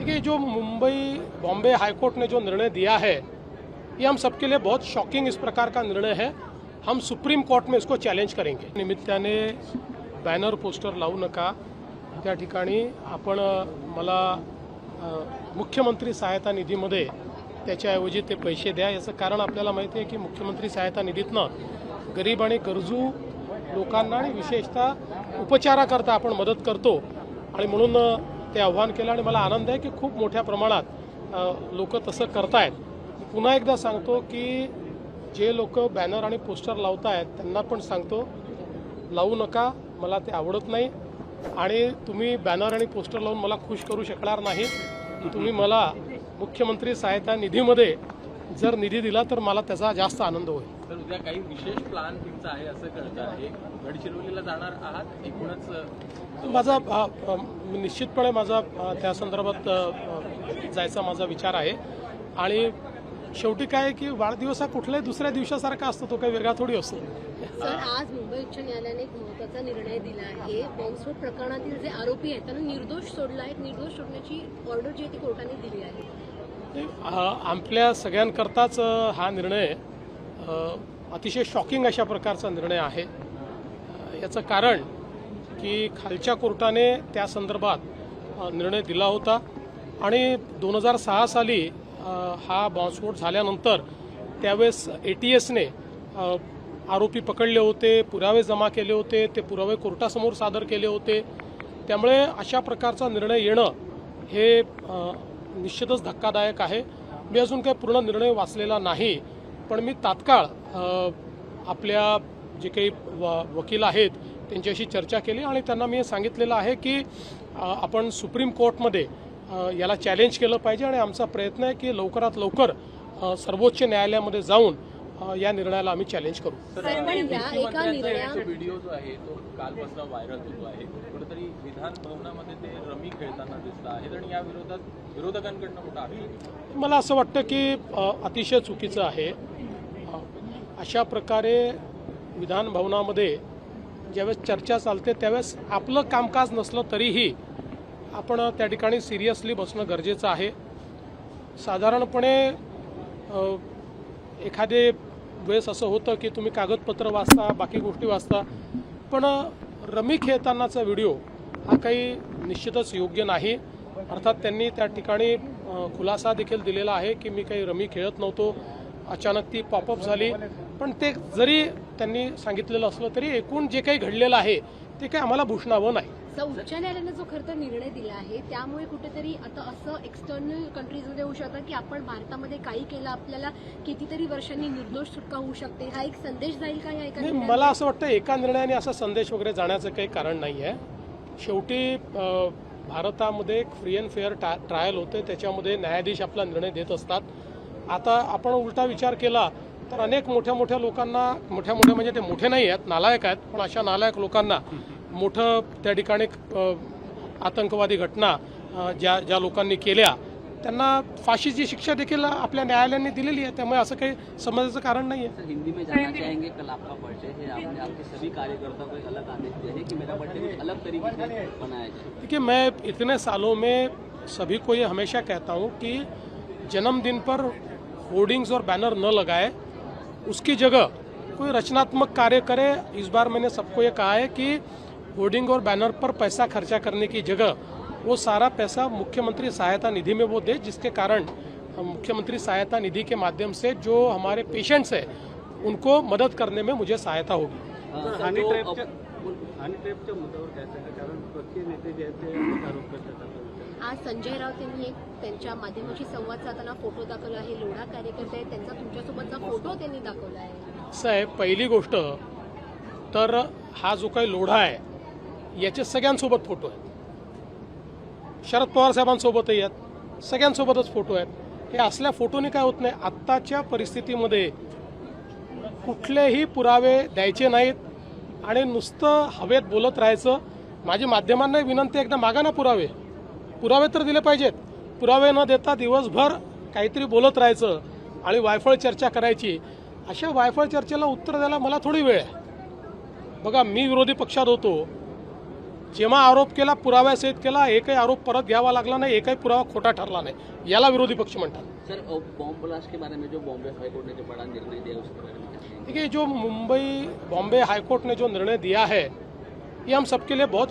देखिए, जो मुंबई बॉम्बे हाईकोर्ट ने जो निर्णय दिया है ये हम सबके लिए बहुत शॉकिंग इस प्रकार का निर्णय है। हम सुप्रीम कोर्ट में इसको चॅलेंज करेंगे। निमित्ताने बॅनर पोस्टर लावू नका, त्या ठिकाणी आपण मला मुख्यमंत्री सहायता निधीमध्ये त्याच्याऐवजी ते पैसे द्या। याचं कारण आपल्याला माहिती आहे की मुख्यमंत्री सहायता निधीतनं गरीब आणि गरजू लोकांना आणि विशेषतः उपचाराकरता आपण मदत करतो आणि म्हणून ते आव्हान केलं आणि मला आनंद आहे की खूप मोठ्या प्रमाणात लोक तसं करतायत। पुन्हा एकदा सांगतो की जे लोक बॅनर आणि पोस्टर लावतायत त्यांना पण सांगतो लावू नका, मला ते आवडत नाही आणि तुम्ही बॅनर आणि पोस्टर लावून मला खुश करू शकणार नाही। तुम्ही मला मुख्यमंत्री सहायता निधीमध्ये जर निधी दिला तर मला त्याचा जास्त आनंद होईल। तर उद्या काही विशेष प्लान तुमचा आहे असं कळतं आहे, गडचिरोलीला जाणार आहात एकूणच? माझा निश्चितपणे माझा त्या संदर्भात जायचा माझा विचार आहे आणि शेवटी काय की वाढदिवस हा कुठल्याही दुसऱ्या दिवसासारखा असतो, तो काही वेगळा थोडी असतो। सर, आज मुंबई उच्च न्यायालयाने एक महत्त्वाचा निर्णय दिला आहे। बॉम्बस्फोट प्रकरणातील जे आरोपी आहेत त्यांना निर्दोष सोडला आहे, निर्दोष सोडण्याची ऑर्डर जी आहे ती कोर्टाने दिली आहे। आपल्या सगळ्यांकरताच हा निर्णय अतिशय शॉकिंग अशा प्रकारचा निर्णय आहे। याचं कारण की खालच्या कोर्टाने त्या संदर्भात निर्णय दिला होता आणि 2006 साली हा बॉम्बस्फोट झाल्यानंतर त्यावेळेस ATSने आरोपी पकडले होते, पुरावे जमा केले होते, ते पुरावे कोर्टासमोर सादर केले होते। त्यामुळे अशा प्रकारचा निर्णय येणं हे निश्चितच धक्कादायक आहे। मी अजून काही पूर्ण निर्णय वाचलेला नाही, पण मी तात्काळ आपल्या जे काही वकील आहेत त्यांच्याशी चर्चा केली आणि त्यांना मी सांगितलेलं आहे की आपण सुप्रीम कोर्टमध्ये याला चॅलेंज केलं पाहिजे आणि आमचा प्रयत्न आहे की लवकरात लवकर सर्वोच्च न्यायालयामध्ये जाऊन या निर्णयाला आम्ही चॅलेंज करू। व्हिडिओ जो आहे तो कालपासून व्हायरल होतो आहे, कुठेतरी विधान भवनामध्ये ते रमी खेळताना दिसत आहेत आणि या विरोधात विरोधकांकडून मोठा आक्षेप। मला असं वाटतं की अतिशय चुकीचं आहे। अशा प्रकारे विधान भवनामध्ये ज्यावेळेस चर्चा चालते त्यावेळेस आपलं कामकाज नसलं तरीही आपण त्या ठिकाणी सिरियसली बसणं गरजेचं आहे। साधारणपणे एखादे वेळेस असं होतं की तुम्ही कागदपत्र वाचता, बाकी गोष्टी वाचता, पण रमी खेळतानाचा व्हिडिओ हा काही निश्चितच योग्य नाही। अर्थात त्यांनी त्या ठिकाणी खुलासा देखील दिलेला आहे की मी काही रमी खेळत नव्हतो, अचानक ती पॉपअप झाली। पण ते जरी त्यांनी सांगितलेलं असलं तरी एकूण जे काही घडलेलं आहे ते काही आम्हाला भूषणावं नाही। उच्च न्यायालयाने जो खरं तर निर्णय दिला आहे त्यामुळे कुठेतरी आता असं एक्सटर्नल कंट्रीजमध्ये होऊ शकतं की आपण भारतामध्ये काही केलं आपल्याला कितीतरी वर्षांनी निर्दोष सुटका होऊ शकते, हा एक संदेश जाईल का या एका? मला असं वाटतं एका निर्णयाने असा संदेश वगैरे जाण्याचं काही कारण नाही आहे। शेवटी भारतामध्ये एक फ्री अँड फेअर ट्रायल होते, त्याच्यामध्ये न्यायाधीश आपला निर्णय देत असतात। आता आपण उलटा विचार केला तर अनेक मोठ्या लोकांना, मोठ्या म्हणजे ते मोठे नाही आहेत, नालायक आहेत, पण अशा नालायक लोकांना मोठं त्या ठिकाणी आतंकवादी घटना ज्या लोकांनी केल्या त्यांना फाशीची शिक्षा देखील आपल्या न्यायालयाने दिलेली आहे। त्यामुळे असं काही समजायचं कारण नाही है। हिंदी में जानना चाहेंगे, कल आपका बर्थडे है, आपने आपके सभी कार्यकर्ताओं को एक अलग आदेश दिया है कि मेरा बर्थडे कुछ अलग तरीके से मनाया जाए। देखिए, मैं इतने सालों में सभी को ये हमेशा कहता हूँ कि जन्मदिन पर होर्डिंग्स और बैनर न लगाए, उसकी जगह कोई रचनात्मक कार्य करे। इस बार मैंने सबको ये कहा है कि होर्डिंग और बैनर पर पैसा खर्चा करने की जगह वो सारा पैसा मुख्यमंत्री सहायता निधि में वो दे, जिसके कारण मुख्यमंत्री सहायता निधि के माध्यम से जो हमारे पेशेंट्स हैं उनको मदद करने में मुझे सहायता होगी। हनी ट्रॅपच्या मुद्द्यावर काय सांगा, कारण पक्षीय नेते जे आहेत ते आरोप करतात। आज संजय राऊत यांनी एक त्यांच्या माध्यमाशी संवाद साधताना फोटो दाखवला आहे, लोढा कार्यकर्ते आहेत त्यांचा तुमच्यासोबतचा फोटो त्यांनी दाखवला आहे। असं आहे, पहिली गोष्ट तर हा जो काही लोढा आहे याचे सगळ्यांसोबत फोटो आहेत, शरद पवार साहेबांसोबतही आहेत, सगळ्यांसोबतच फोटो आहेत। हे असल्या फोटोने काय होत नाही, आत्ताच्या परिस्थितीमध्ये कुठलेही पुरावे द्यायचे नाहीत आणि नुसतं हवेत बोलत राहायचं। माझी माध्यमांना विनंती, एकदा मागा ना पुरावे तर दिले पाहिजेत। पुरावे न देता दिवसभर काहीतरी बोलत राहायचं आणि वायफळ चर्चा करायची। अशा वायफळ चर्चेला उत्तर द्यायला मला थोडी वेळ आहे। बघा, मी विरोधी पक्षात होतो जेव्हा आरोप केला पुराव्यासहित केला, एकही आरोप परत घ्यावा लागला नाही, एकही पुरावा खोटा ठरला नाही, याला विरोधी पक्ष म्हणतात। सर बॉम्ब ब्लास्ट के बारे में जो बॉम्बे हाईकोर्ट ने जो बड़ा निर्णय दिया उसके बारे में क्या कहेंगे? देखिए, जो बॉम्बे हाईकोर्ट ने जो निर्णय दिया है, ये हम सबके लिए बहुत